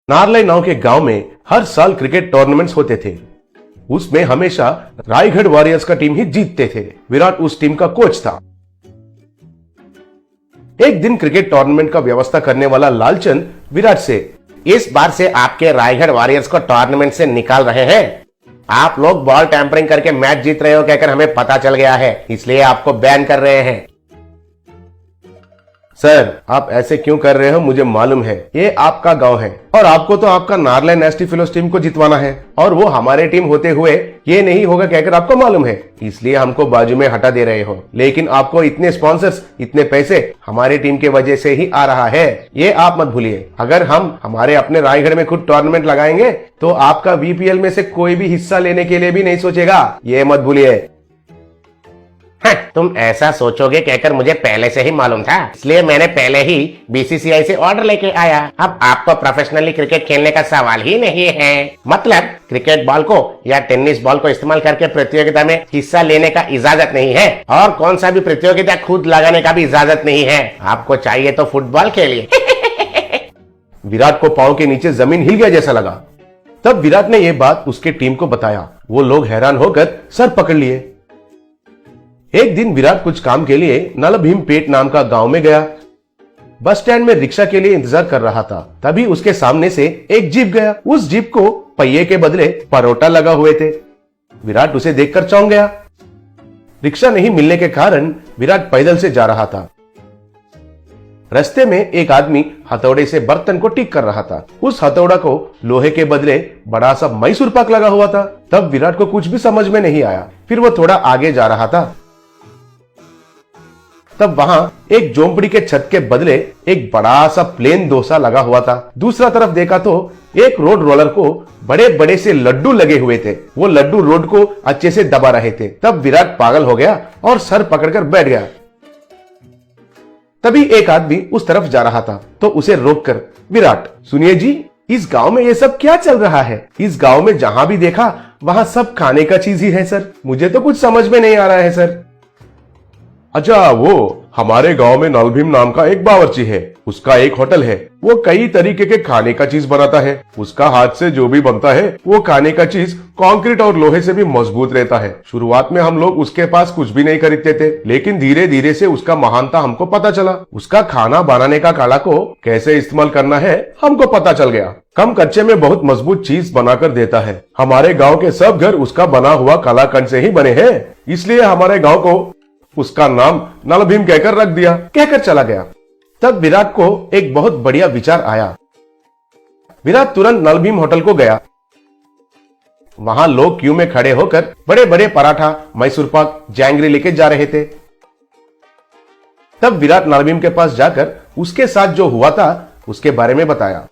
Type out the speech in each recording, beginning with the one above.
नारलाई नाव के गांव में हर साल क्रिकेट टूर्नामेंट्स होते थे। उसमें हमेशा रायगढ़ वॉरियर्स का टीम ही जीतते थे। विराट उस टीम का कोच था। एक दिन क्रिकेट टूर्नामेंट का व्यवस्था करने वाला लालचंद विराट से, इस बार से आपके रायगढ़ वॉरियर्स को टूर्नामेंट से निकाल रहे हैं। आप लोग बॉल टैंपरिंग करके मैच जीत रहे हो कहकर हमें पता चल गया है, इसलिए आपको बैन कर रहे हैं। सर आप ऐसे क्यों कर रहे हो, मुझे मालूम है ये आपका गांव है और आपको तो आपका नारलाई नेस्टी फिलोस टीम को जितवाना है और वो हमारे टीम होते हुए ये नहीं होगा कहकर आपको मालूम है, इसलिए हमको बाजू में हटा दे रहे हो। लेकिन आपको इतने स्पॉन्सर्स, इतने पैसे हमारी टीम के वजह से ही आ रहा है, ये आप मत भूलिए। अगर हम हमारे अपने रायगढ़ में खुद टूर्नामेंट लगाएंगे तो आपका वीपीएल में से कोई भी हिस्सा लेने के लिए भी नहीं सोचेगा, ये मत भूलिए। तुम ऐसा सोचोगे कहकर मुझे पहले से ही मालूम था, इसलिए मैंने पहले ही बीसीसीआई से ऑर्डर लेके आया। अब आपको प्रोफेशनली क्रिकेट खेलने का सवाल ही नहीं है। मतलब क्रिकेट बॉल को या टेनिस बॉल को इस्तेमाल करके प्रतियोगिता में हिस्सा लेने का इजाजत नहीं है और कौन सा भी प्रतियोगिता खुद लगाने का भी इजाजत नहीं है। आपको चाहिए तो फुटबॉल खेलिए। विराट को पांव के नीचे जमीन हिल गया जैसा लगा। तब विराट ने यह बात उसके टीम को बताया। वो लोग हैरान होकर सर पकड़ लिए। एक दिन विराट कुछ काम के लिए नलभीमपेट नाम का गांव में गया। बस स्टैंड में रिक्शा के लिए इंतजार कर रहा था। तभी उसके सामने से एक जीप गया। उस जीप को पहिए के बदले परोटा लगा हुए थे। विराट उसे देखकर चौंक गया। रिक्शा नहीं मिलने के कारण विराट पैदल से जा रहा था। रास्ते में एक आदमी हथौड़े से बर्तन को ठीक कर रहा था। उस हथौड़ा को लोहे के बदले बड़ा सा मैसूर पाक लगा हुआ था। तब विराट को कुछ भी समझ में नहीं आया। फिर वो थोड़ा आगे जा रहा था। तब वहां एक झोंपड़ी के छत के बदले एक बड़ा सा प्लेन डोसा लगा हुआ था। दूसरा तरफ देखा तो एक रोड रोलर को बड़े बड़े से लड्डू लगे हुए थे। वो लड्डू रोड को अच्छे से दबा रहे थे। तब विराट पागल हो गया और सर पकड़कर बैठ गया। तभी एक आदमी उस तरफ जा रहा था तो उसे रोककर, विराट सुनिए जी, इस गांव में ये सब क्या चल रहा है? इस गांव में जहां भी देखा वहां सब खाने का चीज ही है सर, मुझे तो कुछ समझ में नहीं आ रहा है सर। अच्छा, वो हमारे गांव में नलभीम नाम का एक बावर्ची है, उसका एक होटल है। वो कई तरीके के खाने का चीज बनाता है। उसका हाथ से जो भी बनता है वो खाने का चीज कंक्रीट और लोहे से भी मजबूत रहता है। शुरुआत में हम लोग उसके पास कुछ भी नहीं खरीदते थे, लेकिन धीरे धीरे से उसका महानता हमको पता चला। उसका खाना बनाने का कला को कैसे इस्तेमाल करना है हमको पता चल गया। कम खर्चे में बहुत मजबूत चीज बनाकर देता है। हमारे गाँव के सब घर उसका बना हुआ कलाकंद से ही बने हैं, इसलिए हमारे गाँव को उसका नाम नलभीम कहकर रख दिया, कहकर चला गया। तब विराट को एक बहुत बढ़िया विचार आया। विराट तुरंत नलभीम होटल को गया। वहां लोग क्यू में खड़े होकर बड़े बड़े पराठा, मैसूर पाक, जैंगरी लेके जा रहे थे। तब विराट नलभीम के पास जाकर उसके साथ जो हुआ था उसके बारे में बताया।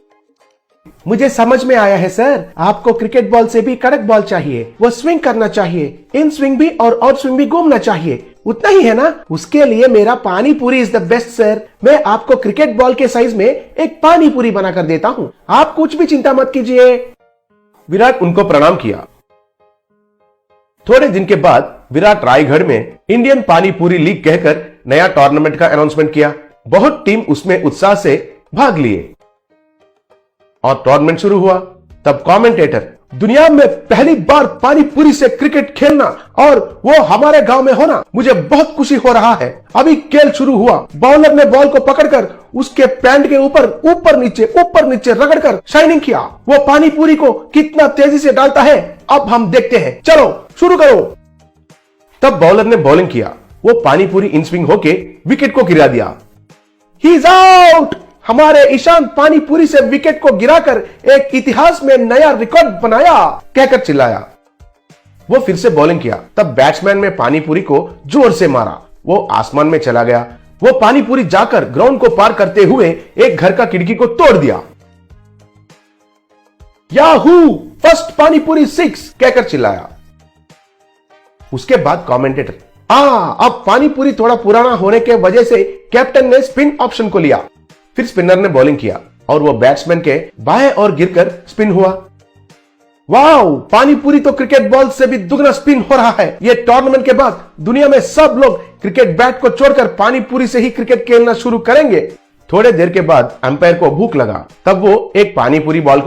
मुझे समझ में आया है सर, आपको क्रिकेट बॉल से भी कड़क बॉल चाहिए, वो स्विंग करना चाहिए, इन स्विंग भी और आउट स्विंग भी घूमना चाहिए, उतना ही है ना? उसके लिए मेरा पानी पूरी इज द बेस्ट सर। मैं आपको क्रिकेट बॉल के साइज में एक पानी पूरी बना कर देता हूँ, आप कुछ भी चिंता मत कीजिए। विराट उनको प्रणाम किया। थोड़े दिन के बाद विराट रायगढ़ में इंडियन पानी पूरी लीग कहकर नया टूर्नामेंट का अनाउंसमेंट किया। बहुत टीम उसमें उत्साह से भाग लिए और टूर्नामेंट शुरू हुआ। तब कमेंटेटर, दुनिया में पहली बार पानी पूरी से क्रिकेट खेलना और वो हमारे गांव में होना, मुझे बहुत खुशी हो रहा है। अभी खेल शुरू हुआ। बॉलर ने बॉल को पकड़कर उसके पैंट के ऊपर नीचे रगड़कर शाइनिंग किया। वो पानी पूरी को कितना तेजी से डालता है अब हम देखते हैं, चलो शुरू करो। तब बॉलर ने बॉलिंग किया। वो पानी पूरी इन स्विंग होके विकेट को गिरा दिया। He is out. हमारे ईशांत पानी पूरी से विकेट को गिराकर एक इतिहास में नया रिकॉर्ड बनाया, कहकर चिल्लाया। वो फिर से बॉलिंग किया। तब बैट्समैन ने पानी पूरी को जोर से मारा। वो आसमान में चला गया। वो पानी पूरी जाकर ग्राउंड को पार करते हुए एक घर का खिड़की को तोड़ दिया। याहू, फर्स्ट पानी पूरी 6, कहकर चिल्लाया। उसके बाद कमेंटेटर, अब पानी पूरी थोड़ा पुराना होने के वजह से कैप्टन ने स्पिन ऑप्शन को लिया। फिर स्पिनर ने बॉलिंग किया और वो बैट्समैन के बाएं और गिरकर स्पिन हुआ। वाओ, पानी पूरी तो क्रिकेट बॉल से भी दुगना स्पिन हो रहा है। ये टूर्नामेंट के बाद दुनिया में सब लोग क्रिकेट बैट को छोड़कर पानी पूरी से ही क्रिकेट खेलना शुरू करेंगे। थोड़े देर के बाद अंपायर को भूख लगा। तब वो एक पानी पूरी बॉल को